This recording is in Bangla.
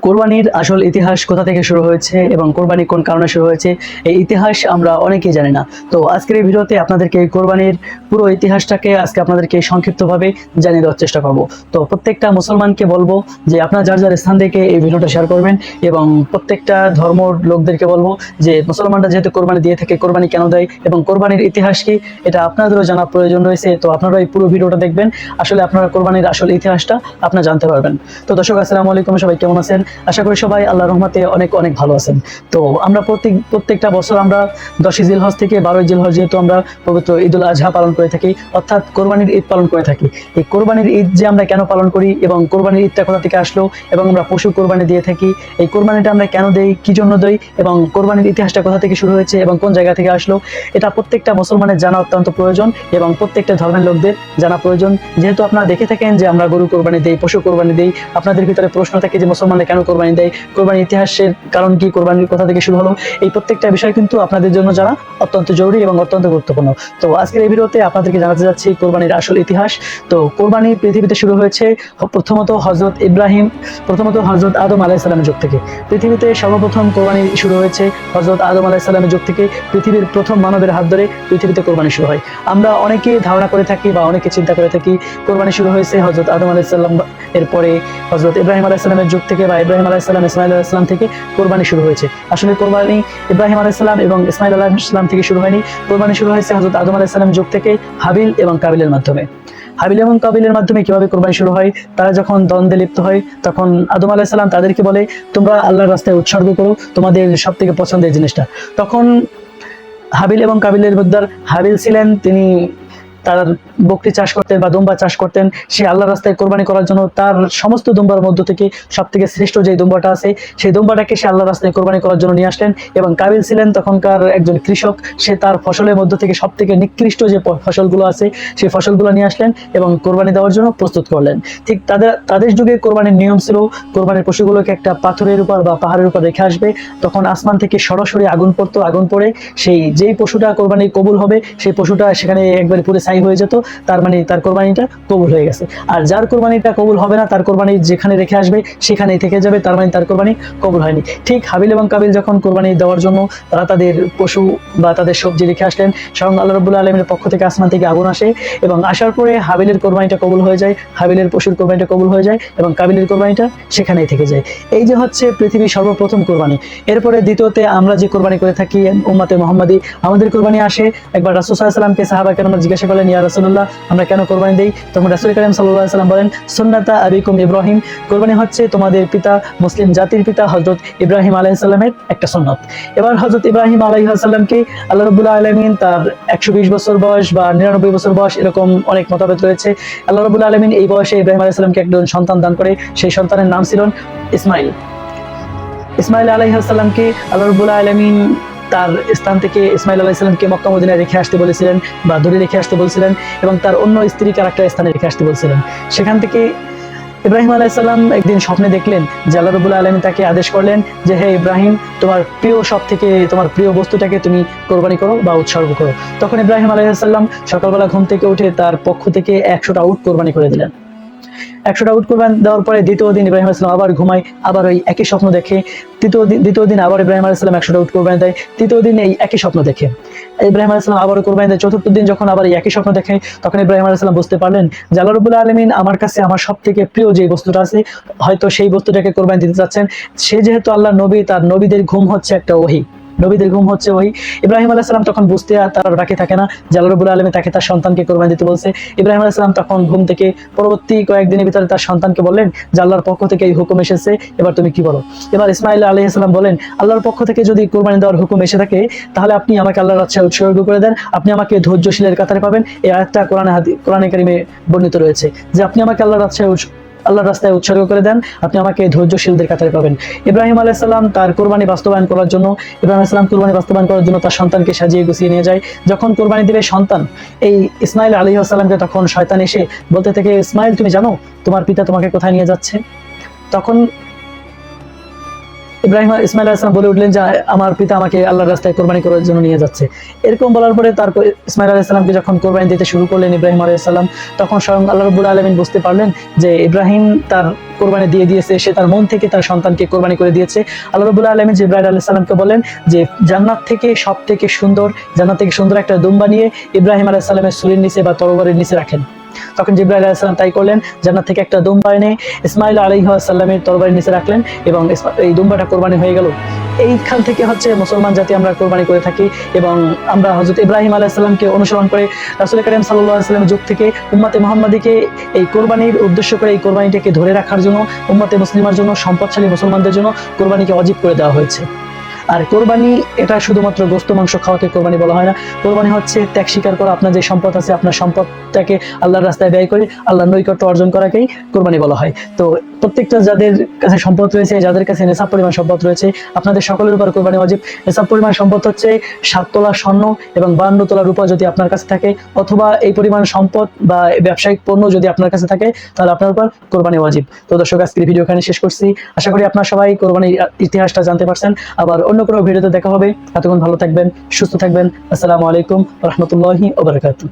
কোরবানির আসল ইতিহাস কোথা থেকে শুরু হয়েছে এবং কোরবানি কোন কারণে শুরু হয়েছে এই ইতিহাস আমরা অনেকেই জানি না। তো আজকের এই ভিডিওতে আপনাদেরকে কোরবানির পুরো ইতিহাসটাকে আজকে আপনাদেরকে সংক্ষিপ্তভাবে জানিয়ে দেওয়ার চেষ্টা করব। তো প্রত্যেকটা মুসলমানকে বলবো যে আপনারা যার যার স্থান থেকে এই ভিডিওটা শেয়ার করবেন এবং প্রত্যেকটা ধর্মর লোকদেরকে বলবো যে মুসলমানরা যেহেতু কোরবানি দিয়ে থাকে, কোরবানি কেন দেয় এবং কোরবানির ইতিহাস কি এটা আপনাদেরও জানা প্রয়োজন রয়েছে। তো আপনারা এই পুরো ভিডিওটা দেখবেন, আসলে আপনারা কোরবানির আসল ইতিহাসটা আপনারা জানতে পারবেন। তো দর্শক আসসালামু আলাইকুম, সবাই কেমন আছেন? আশা করি সবাই আল্লাহর রহমতে অনেক অনেক ভালো আছেন। তো আমরা প্রত্যেকটা বছর আমরা 10ই জিলহজ থেকে 12ই জিলহজ যেহেতু আমরা পবিত্র ঈদুল আজহা পালন করে থাকি, অর্থাৎ কোরবানির ঈদ পালন করে থাকি। এই কোরবানির ঈদ যে আমরা কেন পালন করি এবং কোরবানির ঈদটা কোথা থেকে আসলো এবং আমরা পশু কোরবানি দিয়ে থাকি, এই কোরবানিটা আমরা কেন দেই, কি জন্য দেই এবং কোরবানির ইতিহাসটা কোথা থেকে শুরু হয়েছে এবং কোন জায়গা থেকে আসলো, এটা প্রত্যেকটা মুসলমানের জানা অত্যন্ত প্রয়োজন এবং প্রত্যেকটা ধর্মের লোকদের জানা প্রয়োজন। যেহেতু আপনারা দেখে থাকেন যে আমরা গরু কোরবানি দেই, পশু কোরবানি দেই, আপনাদের ভিতরে প্রশ্ন থাকে যে মুসলমানরা কেন কোরবানি দেয়, কোরবানির ইতিহাসের কারণ কি, কোরবানির কোথা থেকে শুরু হলো, এই প্রত্যেকটা বিষয় কিন্তু আপনাদের জন্য জানা অত্যন্ত জরুরি এবং অত্যন্ত গুরুত্বপূর্ণ। তো আজকের এই ভিডিওতে আপনাদেরকে জানাতে যাচ্ছি কোরবানির আসল ইতিহাস। তো কোরবানি পৃথিবীতে শুরু হয়েছে প্রথমত হযরত আদম আলাইহিস সালামের যুগ থেকে। পৃথিবীতে সর্বপ্রথম কোরবানি শুরু হয়েছে হযরত আদম আলাইহিস সালামের যুগ থেকে। পৃথিবীর প্রথম মানবের হাত ধরে পৃথিবীতে কোরবানি শুরু হয়। আমরা অনেকে ধারণা করে থাকি বা অনেকে চিন্তা করে থাকি কোরবানি শুরু হয়েছে হযরত আদম আলাইহিস সালাম এরপরে হযরত ইব্রাহিম আলাইহিস সালামের যুগ থেকে বা ইব্রাহিম আলাইহিস সালাম ইসমাইল আলাইহিস সালাম থেকে কোরবানি শুরু হয়েছে। আসলে কোরবানি ইব্রাহিম আলাইহিস সালাম এবং ইসমাইল আলাইহিস সালাম থেকে শুরু হয়নি। কোরবানি শুরু হয়েছে হযরত আদম আলাইহিস সালামের যুগ থেকে হাবিল এবং কাবিলের মাধ্যমে। হাবিল এবং কাবিলের মাধ্যমে কিভাবে কোরবানি শুরু হয়, তারা যখন দ্বন্দ্বে লিপ্ত হয় তখন আদম আলাইহিস সালাম তাদেরকে বলে তোমরা আল্লাহর রাস্তায় উৎসর্গ করো তোমাদের সব থেকে পছন্দের জিনিসটা। তখন হাবিল এবং কাবিলের মধ্যে হাবিল ছিলেন, তিনি তার বকরি চাষ করতেন বা দুম্বা চাষ করতেন। সে আল্লাহর রাস্তায় কোরবানি করার জন্য তার সমস্ত দুম্বার মধ্য থেকে সব থেকে শ্রেষ্ঠ যে দুম্বাটা আছে সেই দুম্বাটাকে সে আল্লাহর রাস্তায় কোরবানি করার জন্য নিয়ে আসলেন। এবং কাবিল ছিলেন তখনকার একজন কৃষক, সে তার ফসলের মধ্য থেকে সব থেকে নিকৃষ্ট যে ফসলগুলো আছে সেই ফসলগুলো নিয়ে আসলেন এবং কোরবানি দেওয়ার জন্য প্রস্তুত করলেন। ঠিক তাদের যুগে কোরবানির নিয়ম ছিল কোরবানির পশুগুলোকে একটা পাথরের উপর বা পাহাড়ের উপর রেখে আসবে, তখন আসমান থেকে সরাসরি আগুন পড়তো, আগুন পড়ে সেই যেই পশুটা কোরবানি কবুল হবে সেই পশুটা সেখানে একবারে পুরো হয়ে যেত, তার মানে তার কোরবানিটা কবুল হয়ে গেছে। আর যার কোরবানিটা কবুল হবে না তার কোরবানি যেখানে রেখে আসবে সেখানেই থেকে যাবে, তার মানে তার কোরবানি কবুল হয়নি। ঠিক হাবিল এবং কাবিল যখন কোরবানি দেওয়ার জন্য তারা তাদের পশু বা তাদের সবজি রেখে আসলেন, স্বয়ং আল্লাহ রাব্বুল আলামিনের পক্ষ থেকে আসমান থেকে আগুন আসে এবং আসার পরে হাবিলের কোরবানিটা কবুল হয়ে যায়, হাবিলের পশুর কোরবানিটা কবুল হয়ে যায় এবং কাবিলের কোরবানিটা সেখানেই থেকে যায়। এই যে হচ্ছে পৃথিবীর সর্বপ্রথম কোরবানি। এরপরে দ্বিতীয়তে আমরা যে কোরবানি করে থাকি উম্মতে মুহাম্মাদি, আমাদের কোরবানি আসে একবার রাসূল সাল্লাল্লাহু আলাইহি ওয়াসাল্লামকে সাহাবায়ে কেরাম জিজ্ঞাসা করলেন, ইয়া রাসূলুল্লাহ আমরা কেন কোরবানি দেই? তখন রাসূল কারীম সাল্লাল্লাহু আলাইহি ওয়াসাল্লাম বলেন, সুন্নাতা আবিকুম ইব্রাহিম, কোরবানি হচ্ছে তোমাদের পিতা মুসলিম জাতির পিতা হযরত ইব্রাহিম আলাইহিস সালামের একটা সুন্নাত। এবার হযরত ইব্রাহিম আলাইহিস সালামকে আল্লাহ রাব্বুল আলামিন তার 120 বছর বয়স বা 99 বছর বয়স এরকম অনেক মতভেদ রয়েছে, আল্লাহ রাব্বুল আলামিন এই বয়সে ইব্রাহিম আলাইহিস সালামকে একজন সন্তান দান করে। সেই সন্তানের নাম ছিল ইসমাইল আলাইহিস সালামকে আল্লাহ রাব্বুল আলামিন তার স্থান থেকে ইসমাইল আলাইহিস সালামকে মক্কা মদিনায় রেখে আসতে বলেছিলেন বা দূরে রেখে আসতে বলছিলেন এবং তার অন্য স্ত্রীকে আরেকটা স্থানে রেখে আসতে বলছিলেন। সেখান থেকে ইব্রাহিম আলাইহিস সালাম একদিন স্বপ্নে দেখলেন যে আল্লাহ রাব্বুল আলামিন তাকে আদেশ করলেন যে হে ইব্রাহিম, তোমার প্রিয় সব থেকে তোমার প্রিয় বস্তুটাকে তুমি কোরবানি করো বা উৎসর্গ করো। তখন ইব্রাহিম আলাইহিস সালাম সকালবেলা ঘুম থেকে উঠে তার পক্ষ থেকে 100টা উট কোরবানি করে দিলেন। 100টা উট কোরবানি দেওয়ার পরে দ্বিতীয় দিন ইব্রাহিম আলাইহিস সালাম আবার ঘুমায়, আবার ওই একই স্বপ্ন দেখে। দ্বিতীয় দিন আবার ইব্রাহিম আলাইহিস সালাম 100টা উট কোরবানি দেয়। তৃতীয় দিন এই একই স্বপ্ন দেখে ইব্রাহিম আলাইহিস সালাম আবার কোরবানি দেয়। চতুর্থ দিন যখন আবার এই একই স্বপ্ন দেখে তখন ইব্রাহিম আলাইহিস সালাম বুঝতে পারলেন যে আল্লাহ রাব্বুল আলামিন আমার কাছে আমার সব থেকে প্রিয় যে বস্তুটা আছে হয়তো সেই বস্তুটাকে কোরবানি দিতে চাচ্ছেন। সে যেহেতু আল্লাহর নবী, তার নবীদের ঘুম হচ্ছে একটা ওহী, নবীদের ঘুম হচ্ছে ওহী। ইব্রাহিম আলাইহিস সালাম তখন বুঝতে তার বাকি থাকে না যে আল্লাহ রাব্বুল আলামিন তাকে তার সন্তানকে কোরবানি দিতে বলছে। ইব্রাহিম আলাইহিস সালাম তখন ঘুম থেকে পরবর্তী কয়েকদিনের ভিতরে তার সন্তানকে বললেন যে আল্লাহর পক্ষ থেকে এই হুকুম এসেছে, এবার তুমি কি বলো? এবার ইসমাইল আলাইহিস সালাম বলেন, আল্লাহর পক্ষ থেকে যদি কোরবানি দেওয়ার হুকুম এসে থাকে তাহলে আপনি আমাকে আল্লাহর রাস্তায় উৎসর্গ করে দেন, আপনি আমাকে ধৈর্যশীলের কাতারে পাবেন। এই আয়াতটা কোরআনে কারিমে বর্ণিত রয়েছে যে আপনি আমাকে আল্লাহর রাস্তায় উৎসর্গ করে দেন, আপনি আমাকে ধৈর্যশীলদের কাতারে পাবেন। ইব্রাহিম আলাইহিস সালাম তার কোরবানি বাস্তবায়ন করার জন্য তার সন্তানকে সাজিয়ে গুছিয়ে নিয়ে যায়। যখন কোরবানি দিবে সন্তান, এই ইসমাইল আলাইহিস সালামকে তখন শয়তান এসে বলতে থাকে, ইসমাইল তুমি জানো তোমার পিতা তোমাকে কোথায় নিয়ে যাচ্ছে? তখন ইব্রাহিম ইসমাইল আলাইহিস সালাম বলে উঠলেন যে আমার পিতা আমাকে আল্লাহর রাস্তায় কোরবানি করার জন্য নিয়ে যাচ্ছে। এরকম বলার পরে তারপর ইসমাইল আলাইহিস সালামকে যখন কোরবানি দিতে শুরু করলেন ইব্রাহিম আলাইহিস সালাম, তখন স্বয়ং আল্লাহ রাব্বুল আলামিন বুঝতে পারলেন যে ইব্রাহিম তার কোরবানি দিয়ে দিয়েছে, সে তার মন থেকে তার সন্তানকে কোরবানি করে দিয়েছে। আল্লাহ রাব্বুল আলামিন জিবরাইল আলাইহিস সালামকে বলেন যে জান্নাত থেকে সবথেকে সুন্দর, জান্নাত থেকে সুন্দর একটা দুম্বা নিয়ে ইব্রাহিম আলাইহিস সালামের ছুরির নিচে বা তরবারির নিচে রাখেন। তখন জিবরাইল আলাইহিস সালাম তাই করলেন, জান্নাত থেকে একটা দুম্বা এনে ইসমাইল আলাইহিস সালামের তরবারির নিচে রাখলেন এবং এই দুম্বাটা কোরবানি হয়ে গেল। এইখান থেকে হচ্ছে মুসলমান জাতি আমরা কোরবানি করে থাকি এবং আমরা হযরত ইব্রাহিম আলাইহিস সালামকে অনুসরণ করে রাসূল করিম সাল্লাল্লাহু আলাইহি ওয়াসাল্লামের যুগ থেকে উম্মতে মুহাম্মাদিকে এই কোরবানির উদ্দেশ্য করে এই কোরবানিটাকে ধরে রাখার জন্য, উম্মতে মুসলিমার জন্য, সম্পদশালী মুসলমানদের জন্য কোরবানিকে ওয়াজিব করে দেওয়া হয়েছে। আর কোরবানি এটা শুধুমাত্র গোশত মাংস খাওয়াকে কোরবানি বলা হয় না। কোরবানি হচ্ছে ত্যাগ স্বীকার করা, আপনার যে সম্পদ আছে আপনার সম্পদটাকে আল্লাহর রাস্তায় ব্যয় করে আল্লাহর নৈকট্য অর্জন করাকেই কোরবানি বলা হয়। তো প্রত্যেকটা যাদের কাছে সম্পদ রয়েছে, যাদের কাছে নেশাব পরিমাণ সম্পদ রয়েছে, আপনাদের সকলের উপর কোরবানি ওয়াজিব। নেশাব পরিমাণ সম্পদ হচ্ছে 7 তোলা স্বর্ণ এবং 52 তোলা রূপা যদি আপনার কাছে থাকে, অথবা এই পরিমাণ সম্পদ বা ব্যবসায়িক পণ্য যদি আপনার কাছে থাকে, তাহলে আপনার উপর কোরবানি ওয়াজিব। তো দর্শক, আজকের ভিডিও এখানে শেষ করছি। আশা করি আপনারা সবাই কোরবানির ইতিহাসটা জানতে পারছেন। আবার অন্য কোনো ভিডিওতে দেখা হবে। এতক্ষণ ভালো থাকবেন, সুস্থ থাকবেন। আসসালামু আলাইকুম ওয়া রাহমাতুল্লাহি ওয়া বারাকাতুহু।